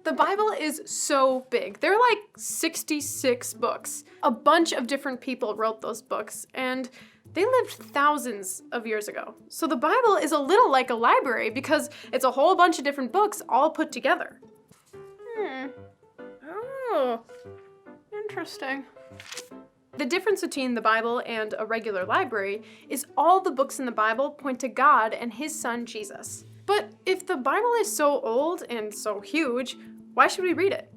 The Bible is so big. There are like 66 books. A bunch of different people wrote those books, and they lived thousands of years ago. So the Bible is a little like a library because it's a whole bunch of different books all put together. Oh, interesting. The difference between the Bible and a regular library is all the books in the Bible point to God and his son, Jesus. But if the Bible is so old and so huge, why should we read it?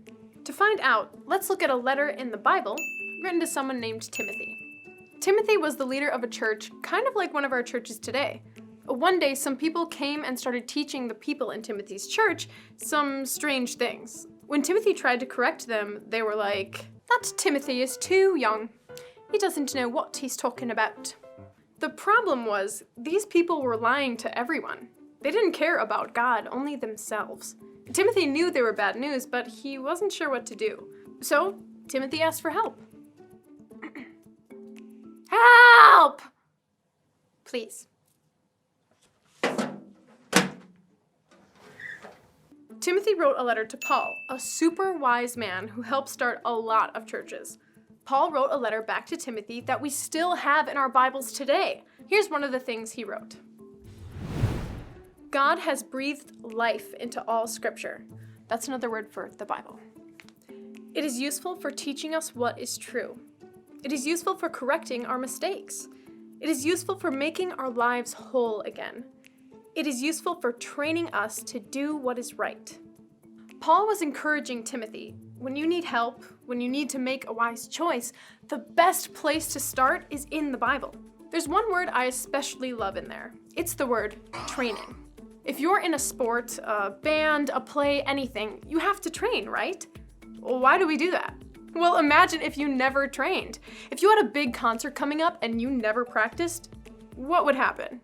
To find out, let's look at a letter in the Bible written to someone named Timothy. Timothy was the leader of a church, kind of like one of our churches today. One day, some people came and started teaching the people in Timothy's church some strange things. When Timothy tried to correct them, they were like, "That Timothy is too young. He doesn't know what he's talking about." The problem was, these people were lying to everyone. They didn't care about God, only themselves. Timothy knew they were bad news, but he wasn't sure what to do. So, Timothy asked for help. Help! Please. Timothy wrote a letter to Paul, a super wise man who helped start a lot of churches. Paul wrote a letter back to Timothy that we still have in our Bibles today. Here's one of the things he wrote. God has breathed life into all scripture. That's another word for the Bible. It is useful for teaching us what is true. It is useful for correcting our mistakes. It is useful for making our lives whole again. It is useful for training us to do what is right. Paul was encouraging Timothy, when you need help, when you need to make a wise choice, the best place to start is in the Bible. There's one word I especially love in there. It's the word training. If you're in a sport, a band, a play, anything, you have to train, right? Well, why do we do that? Well, imagine if you never trained. If you had a big concert coming up and you never practiced, what would happen?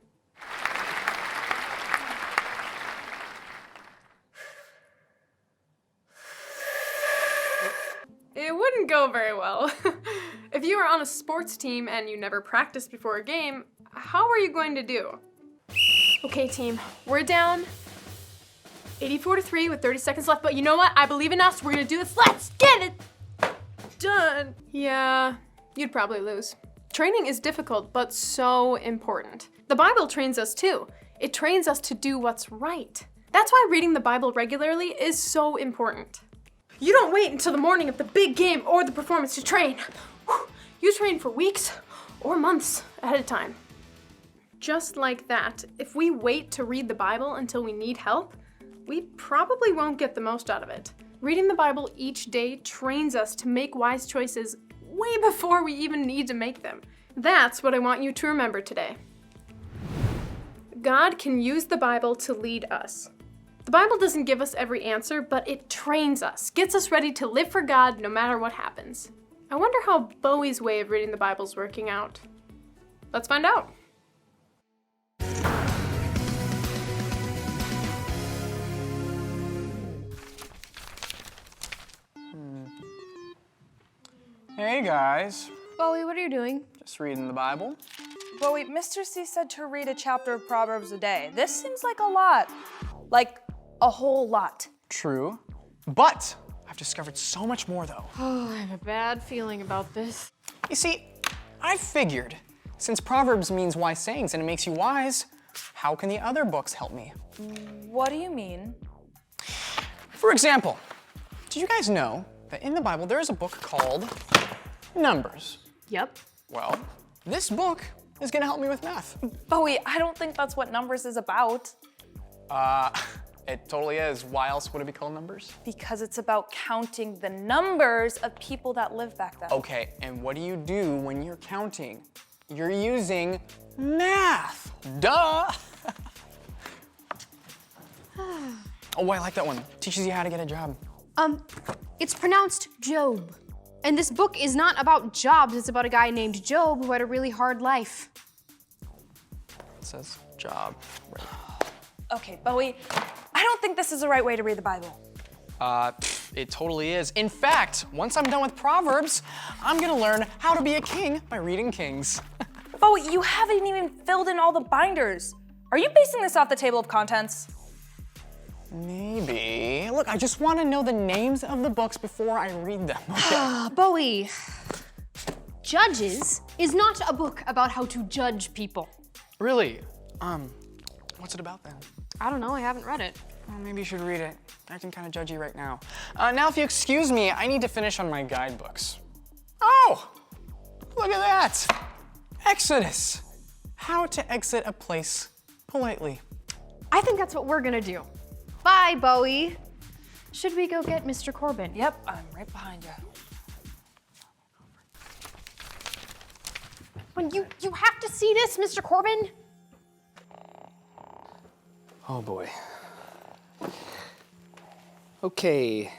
It wouldn't go very well. If you were on a sports team and you never practiced before a game, how are you going to do? Okay, team, we're down 84-3 with 30 seconds left, but you know what? I believe in us. We're gonna do this. Let's get it done. Yeah, you'd probably lose. Training is difficult, but so important. The Bible trains us too. It trains us to do what's right. That's why reading the Bible regularly is so important. You don't wait until the morning of the big game or the performance to train. You train for weeks or months ahead of time. Just like that, if we wait to read the Bible until we need help, we probably won't get the most out of it. Reading the Bible each day trains us to make wise choices way before we even need to make them. That's what I want you to remember today. God can use the Bible to lead us. The Bible doesn't give us every answer, but it trains us, gets us ready to live for God no matter what happens. I wonder how Bowie's way of reading the Bible's working out. Let's find out. Hey guys, Bowie, what are you doing? just reading the Bible. Bowie, Mr. C said to read a chapter of Proverbs a day. This seems like a lot. Like, a whole lot. True, but I've discovered so much more though. Oh, I have a bad feeling about this. You see, I figured, since Proverbs means wise sayings and it makes you wise, how can the other books help me? What do you mean? For example, did you guys know that in the Bible there is a book called Numbers? Yep. Well, this book is gonna help me with math. Bowie, I don't think that's what Numbers is about. It totally is. Why else would it be called Numbers? Because it's about counting the numbers of people that lived back then. Okay, and what do you do when you're counting? You're using math. Duh! Oh, I like that one. Teaches you how to get a job. It's pronounced Job. And this book is not about jobs, it's about a guy named Job who had a really hard life. It says job. Right. Okay, Bowie, I don't think this is the right way to read the Bible. It totally is. In fact, once I'm done with Proverbs, I'm gonna learn how to be a king by reading Kings. Bowie, you haven't even filled in all the binders. Are you basing this off the table of contents? Maybe. look, I just want to know the names of the books before I read them, okay? Bowie, Judges is not a book about how to judge people. Really? What's it about then? I don't know, I haven't read it. Well, maybe you should read it. Acting kind of judgy right now. Now, if you excuse me, I need to finish on my guidebooks. Oh, look at that. Exodus. How to exit a place politely. I think that's what we're gonna do. Bye, Bowie. Should we go get Mr. Corbin? Yep, I'm right behind you. When you have to see this, Mr. Corbin. Oh boy. Okay.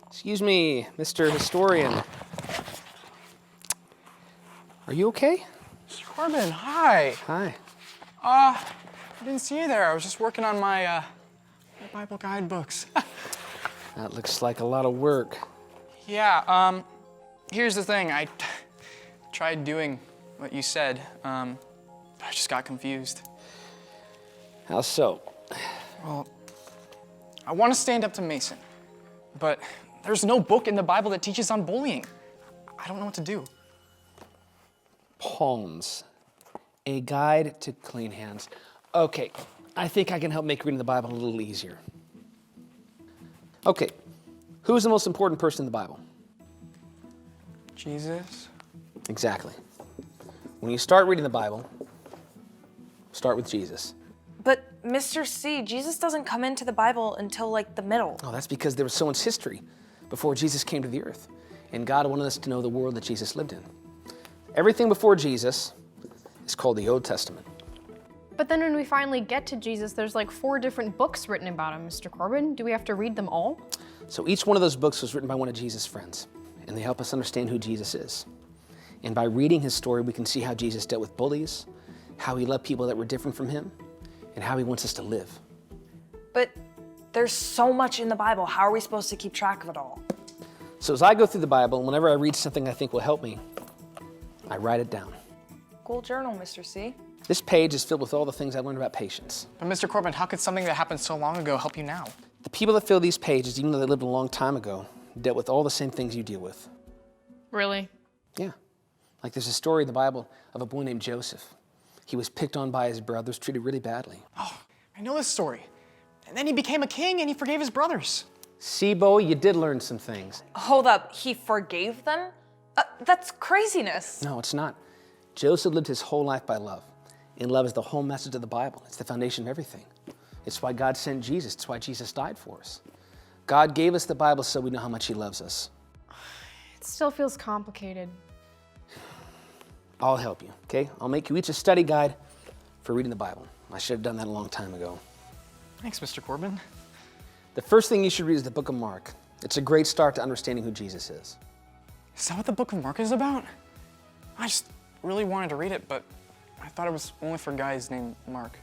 Excuse me, Mr. Historian. Are you okay? Mr. Corbin, hi. Hi. I didn't see you there. I was just working on my Bible guidebooks. That looks like a lot of work. Yeah, here's the thing. I tried doing what you said. I just got confused. How so? Well, I want to stand up to Mason, but there's no book in the Bible that teaches on bullying. I don't know what to do. Palms. A guide to clean hands. Okay, I think I can help make reading the Bible a little easier. Okay, who's the most important person in the Bible? Jesus? Exactly. When you start reading the Bible, start with Jesus. But Mr. C, Jesus doesn't come into the Bible until like the middle. Oh, that's because there was so much history before Jesus came to the earth. And God wanted us to know the world that Jesus lived in. Everything before Jesus is called the Old Testament. But then when we finally get to Jesus, there's like 4 different books written about him, Mr. Corbin. Do we have to read them all? So each one of those books was written by one of Jesus' friends, and they help us understand who Jesus is. And by reading his story, we can see how Jesus dealt with bullies, how he loved people that were different from him, and how he wants us to live. But there's so much in the Bible. How are we supposed to keep track of it all? So as I go through the Bible, and whenever I read something I think will help me, I write it down. Cool journal, Mr. C. This page is filled with all the things I learned about patience. But Mr. Corbin, how could something that happened so long ago help you now? The people that fill these pages, even though they lived a long time ago, dealt with all the same things you deal with. Really? Yeah. Like there's a story in the Bible of a boy named Joseph. He was picked on by his brothers, treated really badly. Oh, I know this story. And then he became a king and he forgave his brothers. See, Bowie, you did learn some things. Hold up, he forgave them? That's craziness. No, it's not. Joseph lived his whole life by love. And love is the whole message of the Bible. It's the foundation of everything. It's why God sent Jesus. It's why Jesus died for us. God gave us the Bible so we know how much he loves us. It still feels complicated. I'll help you, okay? I'll make you each a study guide for reading the Bible. I should have done that a long time ago. Thanks, Mr. Corbin. The first thing you should read is the book of Mark. It's a great start to understanding who Jesus is. Is that what the book of Mark is about? I just really wanted to read it, but I thought it was only for guys named Mark.